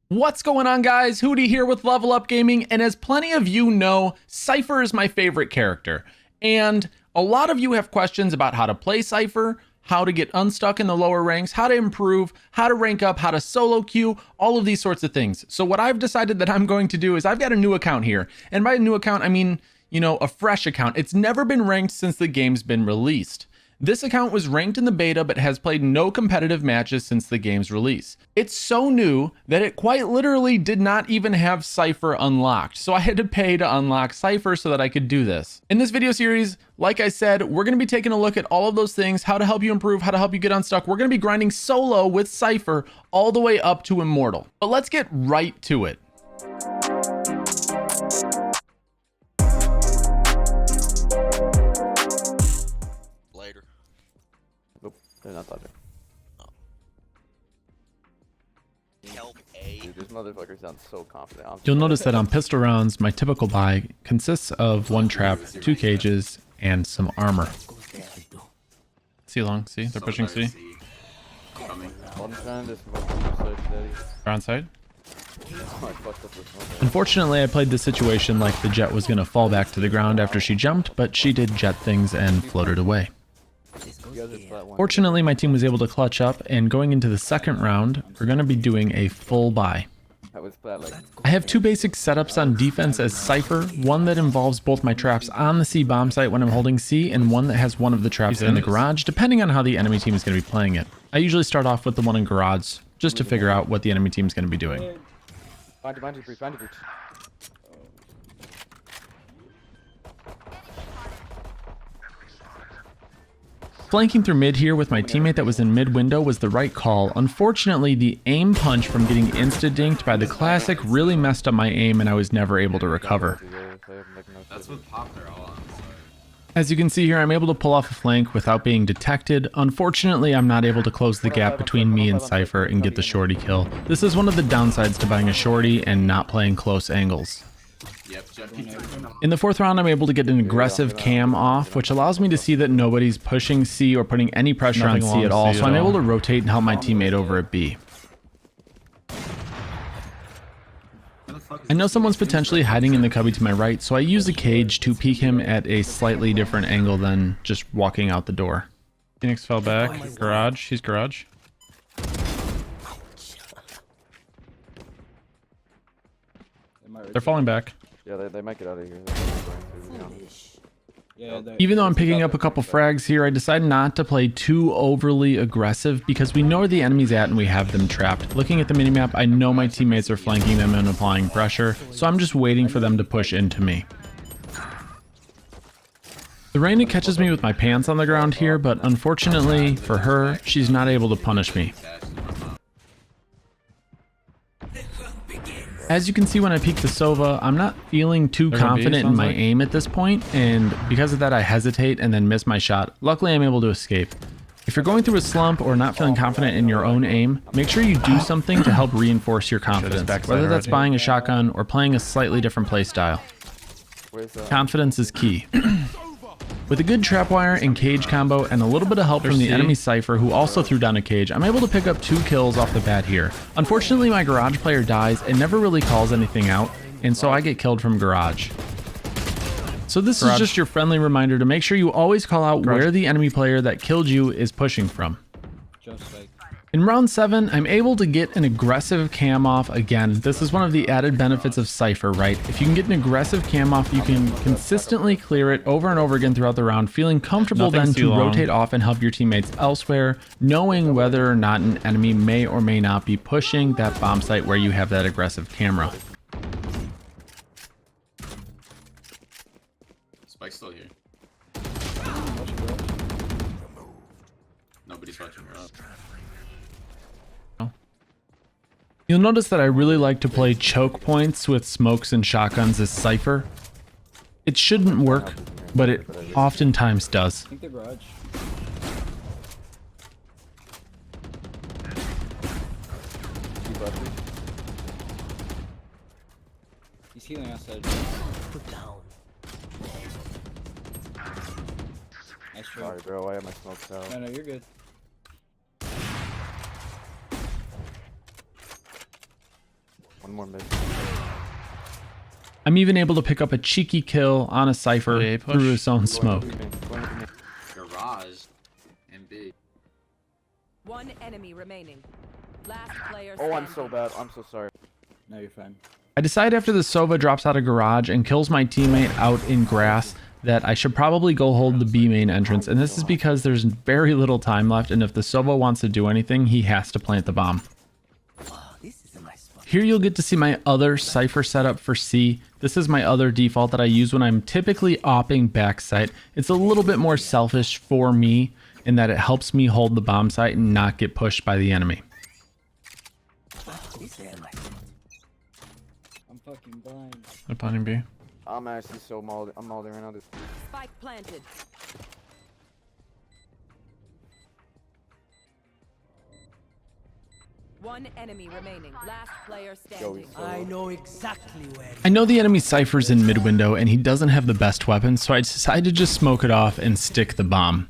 What's going on, guys? Hootie here with Level Up Gaming, and as plenty of you know, CYPHER is my favorite character. And a lot of you have questions about how to play CYPHER, how to get unstuck in the lower ranks, how to improve, how to rank up, how to solo queue, all of these sorts of things. So what I've decided that I'm going to do is I've got a new account here. And by a new account, I mean, you know, a fresh account. It's never been ranked since the game's been released. This account was ranked in the beta, but has played no competitive matches since the game's release. It's so new that it quite literally did not even have CYPHER unlocked. So I had to pay to unlock CYPHER so that I could do this. In this video series, like I said, we're going to be taking a look at all of those things, how to help you improve, how to help you get unstuck. We're going to be grinding solo with CYPHER all the way up to Immortal. But let's get right to it. They're not thunder. Help A. Dude, this motherfucker sounds so confident. You'll notice that on pistol rounds, my typical buy consists of one trap, 2 cages, and some armor. C long, C. They're pushing C. They're on side. Unfortunately, I played the situation like the jet was going to fall back to the ground after she jumped, but she did jet things and floated away. Fortunately, my team was able to clutch up, and going into the second round, we're going to be doing a full buy. I have 2 basic setups on defense as CYPHER, one that involves both my traps on the C bomb site when I'm holding C, and one that has one of the traps in the garage, depending on how the enemy team is going to be playing it. I usually start off with the one in garage, just to figure out what the enemy team is going to be doing. Flanking through mid here with my teammate that was in mid window was the right call. Unfortunately, the aim punch from getting insta-dinked by the classic really messed up my aim, and I was never able to recover. That's what popped her all on. As you can see here, I'm able to pull off a flank without being detected. Unfortunately, I'm not able to close the gap between me and CYPHER and get the shorty kill. This is one of the downsides to buying a shorty and not playing close angles. In the 4th round, I'm able to get an aggressive cam off, which allows me to see that nobody's pushing C or putting any pressure on C at all, so I'm able to rotate and help my teammate over at B. I know someone's potentially hiding in the cubby to my right, so I use a cage to peek him at a slightly different angle than just walking out the door. Phoenix fell back. Garage. He's garage. They're falling back. Yeah, they might get out of here. Even though I'm picking up a couple frags here, I decide not to play too overly aggressive because we know where the enemy's at and we have them trapped. Looking at the minimap, I know my teammates are flanking them and applying pressure, so I'm just waiting for them to push into me. The Reyna catches me with my pants on the ground here, but unfortunately for her, she's not able to punish me. As you can see when I peek the Sova, I'm not feeling too confident in my aim at this point, and because of that I hesitate and then miss my shot. Luckily I'm able to escape. If you're going through a slump or not feeling confident in your own aim, make sure you do something to help reinforce your confidence, whether that's buying a shotgun or playing a slightly different playstyle. Confidence is key. With a good trapwire and cage combo and a little bit of help from the enemy CYPHER, who also threw down a cage, I'm able to pick up 2 kills off the bat here. Unfortunately, my garage player dies and never really calls anything out, and so I get killed from garage. So this is just your friendly reminder to make sure you always call out where the enemy player that killed you is pushing from. In round 7, I'm able to get an aggressive cam off again. This is one of the added benefits of CYPHER, right? If you can get an aggressive cam off, you can consistently clear it over and over again throughout the round, feeling comfortable then to rotate off and help your teammates elsewhere, knowing whether or not an enemy may or may not be pushing that bomb site where you have that aggressive camera. Spike's still here. Nobody's watching her up. You'll notice that I really like to play choke points with smokes and shotguns as CYPHER. It shouldn't work, but it oftentimes does. I think the garage. He's healing outside. Put down. Nice try. Sorry, bro. I have my smokes out. No, you're good. One more mid. I'm even able to pick up a cheeky kill on a Cypher A push. through his own smoke. Garage and big. One enemy remaining. Last player Oh, I'm standing. so bad. I'm so sorry. No, you're fine. I decide after the Sova drops out of garage and kills my teammate out in grass that I should probably go hold the B main entrance, and this is because there's very little time left, and if the Sova wants to do anything, he has to plant the bomb. Here you'll get to see my other Cypher setup for C. This is my other default that I use when I'm typically opping backside. It's a little bit more selfish for me in that it helps me hold the bomb site and not get pushed by the enemy. I'm fucking blind. They're planning B. I'm actually so mauled. I'm mauling right now. This. Spike planted. One enemy remaining. Last player standing. I know. I know the enemy Cypher's in mid window and he doesn't have the best weapon, so I decide to just smoke it off and stick the bomb.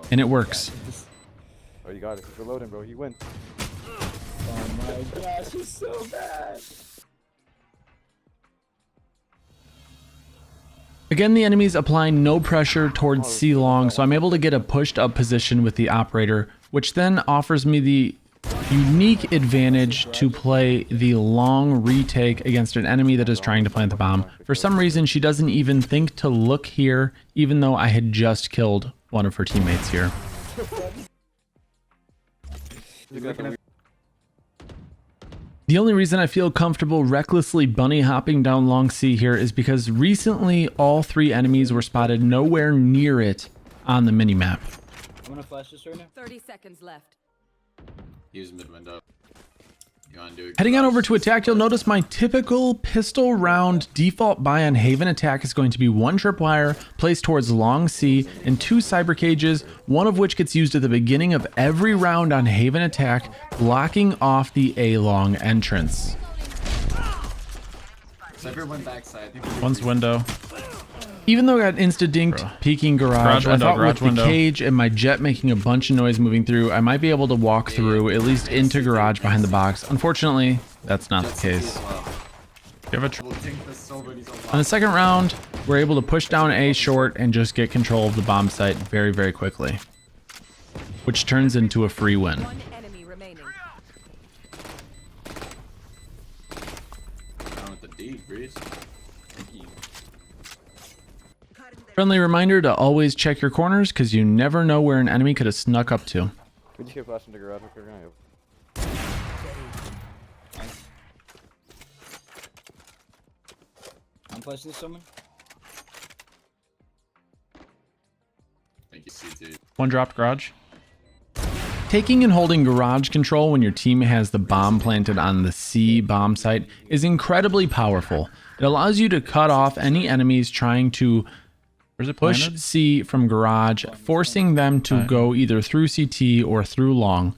And it works. Oh, you got it. He's reloading, bro. He wins. Oh my gosh, he's so bad. Again, the enemy's applying no pressure towards C long, so I'm able to get a pushed up position with the operator, which then offers me the unique advantage to play the long retake against an enemy that is trying to plant the bomb. For some reason, she doesn't even think to look here, even though I had just killed one of her teammates here. The only reason I feel comfortable recklessly bunny hopping down long C here is because recently all three enemies were spotted nowhere near it on the minimap. I'm gonna flash this right now. 30 seconds left. Use mid window. You wanna do it? Heading on over to attack, you'll notice my typical pistol round default buy on Haven attack is going to be one tripwire placed towards long C and two cyber cages, one of which gets used at the beginning of every round on Haven attack, blocking off the A long entrance. Cypher went backside. I think One's window. Even though I got insta-dinked peeking garage, I thought with the cage and my jet making a bunch of noise moving through, I might be able to walk through, at least into garage behind the box. Unfortunately, that's not the case. Give it. On the second round, we're able to push down A short and just get control of the bomb site very, very quickly, which turns into a free win. One enemy remaining. Down with the D, Breeze. Friendly reminder to always check your corners because you never know where an enemy could have snuck up to. We just keep flashing to garage. Okay, we're gonna go. I'm flashing this someone. Thank you, C2. One dropped garage. Taking and holding garage control when your team has the bomb planted on the C bomb site is incredibly powerful. It allows you to cut off any enemies trying to push C from garage, forcing them to go either through CT or through long.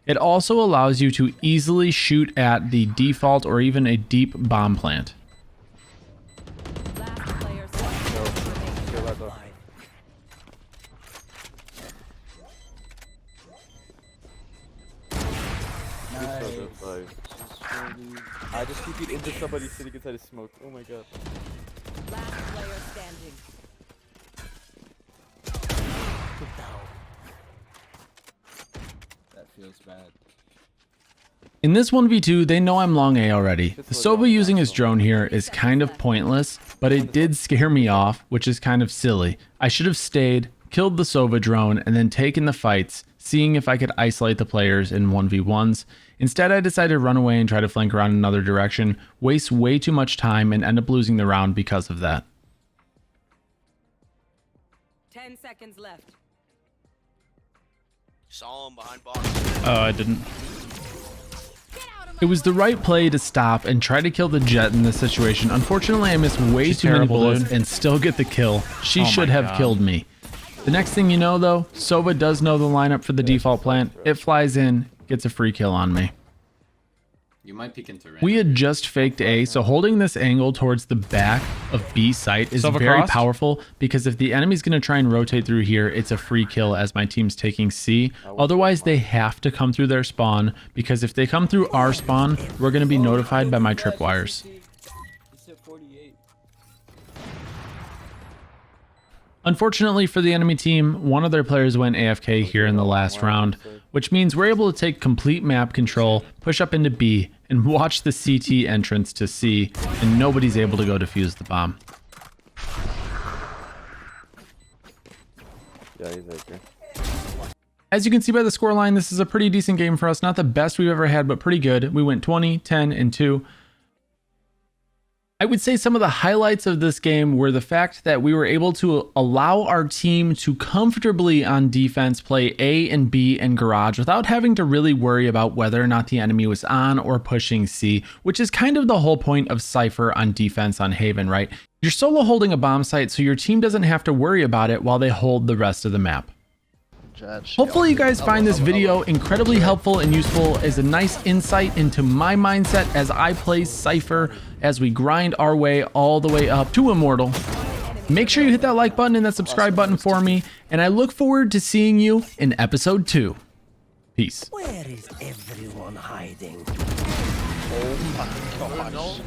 It also allows you to easily shoot at the default or even a deep bomb plant. Last player standing. Kill that though. I just keep it into somebody sitting inside of smoke. Oh my god. Last player standing. That feels bad. In this 1v2, they know I'm long A already. The Sova using his drone here is kind of pointless, but it did scare me off, which is kind of silly. I should have stayed, killed the Sova drone, and then taken the fights, seeing if I could isolate the players in 1v1s. Instead, I decided to run away and try to flank around another direction, waste way too much time, and end up losing the round because of that. 10 seconds left. Saw him behind box. Oh, I didn't. It was the right play to stop and try to kill the jet in this situation. Unfortunately, I missed way too many bullets and still get the kill. She should have killed me. The next thing you know, though, Sova does know the lineup for the default plant. It flies in, gets a free kill on me. You might peek into range. We had just faked A, so holding this angle towards the back of B site is Silver very crossed. powerful, because if the enemy's going to try and rotate through here, it's a free kill as my team's taking C. Otherwise, they have to come through their spawn, because if they come through our spawn, we're going to be notified by my tripwires. He's hit 48. Unfortunately for the enemy team, one of their players went AFK here in the last round, which means we're able to take complete map control, push up into B, and watch the CT entrance to C, and nobody's able to go defuse the bomb. Yeah, he's right there. As you can see by the scoreline, this is a pretty decent game for us. Not the best we've ever had, but pretty good. We went 20, 10, and 2. I would say some of the highlights of this game were the fact that we were able to allow our team to comfortably on defense play A and B and garage without having to really worry about whether or not the enemy was on or pushing C, which is kind of the whole point of CYPHER on defense on Haven, right? You're solo holding a bomb site, so your team doesn't have to worry about it while they hold the rest of the map. Hopefully you guys find this video incredibly helpful and useful as a nice insight into my mindset as I play CYPHER as we grind our way all the way up to Immortal. Make sure you hit that like button and that subscribe button for me, and I look forward to seeing you in episode 2. Peace. Where is everyone hiding? Oh my gosh.